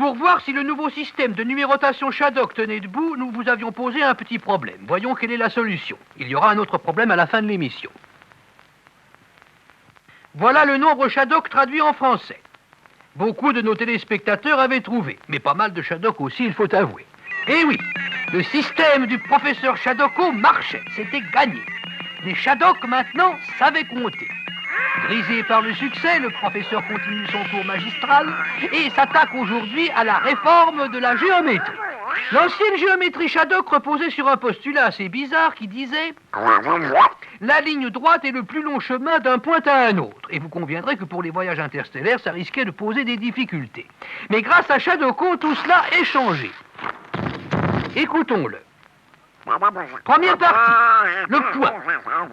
Pour voir si le nouveau système de numérotation Shadok tenait debout, nous vous avions posé un petit problème. Voyons quelle est la solution. Il y aura un autre problème à la fin de l'émission. Voilà le nombre Shadok traduit en français. Beaucoup de nos téléspectateurs avaient trouvé, mais pas mal de Shadok aussi, il faut avouer. Eh oui, le système du professeur Shadoko marchait, c'était gagné. Les Shadok, maintenant, savaient compter. Grisé par le succès, le professeur continue son cours magistral et s'attaque aujourd'hui à la réforme de la géométrie. L'ancienne géométrie Shadok reposait sur un postulat assez bizarre qui disait « La ligne droite est le plus long chemin d'un point à un autre ». Et vous conviendrez que pour les voyages interstellaires, ça risquait de poser des difficultés. Mais grâce à Shadoko, tout cela est changé. Écoutons-le. Première partie, le point.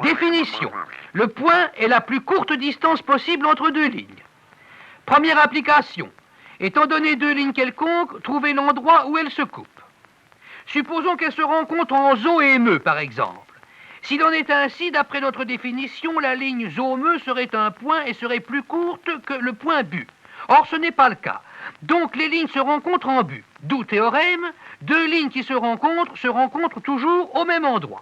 Définition. Le point est la plus courte distance possible entre deux lignes. Première application. Étant donné deux lignes quelconques, trouvez l'endroit où elles se coupent. Supposons qu'elles se rencontrent en zo et me, par exemple. S'il en est ainsi, d'après notre définition, la ligne zo-me serait un point et serait plus courte que le point bu. Or, ce n'est pas le cas. Donc, les lignes se rencontrent en but. D'où théorème, deux lignes qui se rencontrent toujours au même endroit.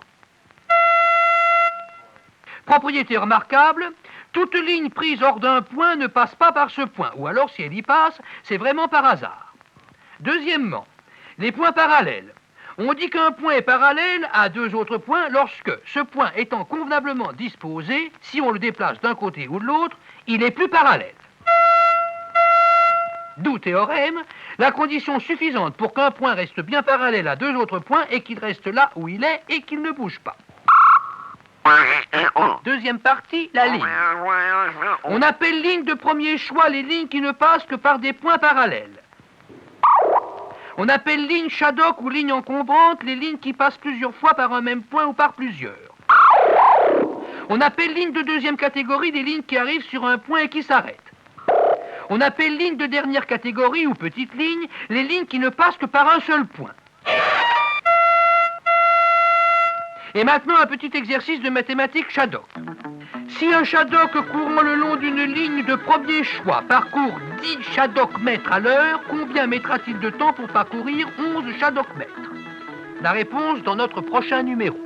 Propriété remarquable, toute ligne prise hors d'un point ne passe pas par ce point, ou alors si elle y passe, c'est vraiment par hasard. Deuxièmement, les points parallèles. On dit qu'un point est parallèle à deux autres points lorsque, ce point étant convenablement disposé, si on le déplace d'un côté ou de l'autre, il est plus parallèle. D'où théorème, la condition suffisante pour qu'un point reste bien parallèle à deux autres points est qu'il reste là où il est et qu'il ne bouge pas. Deuxième partie, la ligne. On appelle ligne de premier choix les lignes qui ne passent que par des points parallèles. On appelle ligne Shadok ou ligne encombrante les lignes qui passent plusieurs fois par un même point ou par plusieurs. On appelle ligne de deuxième catégorie des lignes qui arrivent sur un point et qui s'arrêtent. On appelle ligne de dernière catégorie ou petite ligne les lignes qui ne passent que par un seul point. Et maintenant, un petit exercice de mathématiques Shadok. Si un Shadok courant le long d'une ligne de premier choix parcourt 10 Shadok mètres à l'heure, combien mettra-t-il de temps pour parcourir 11 Shadok mètres? La réponse dans notre prochain numéro.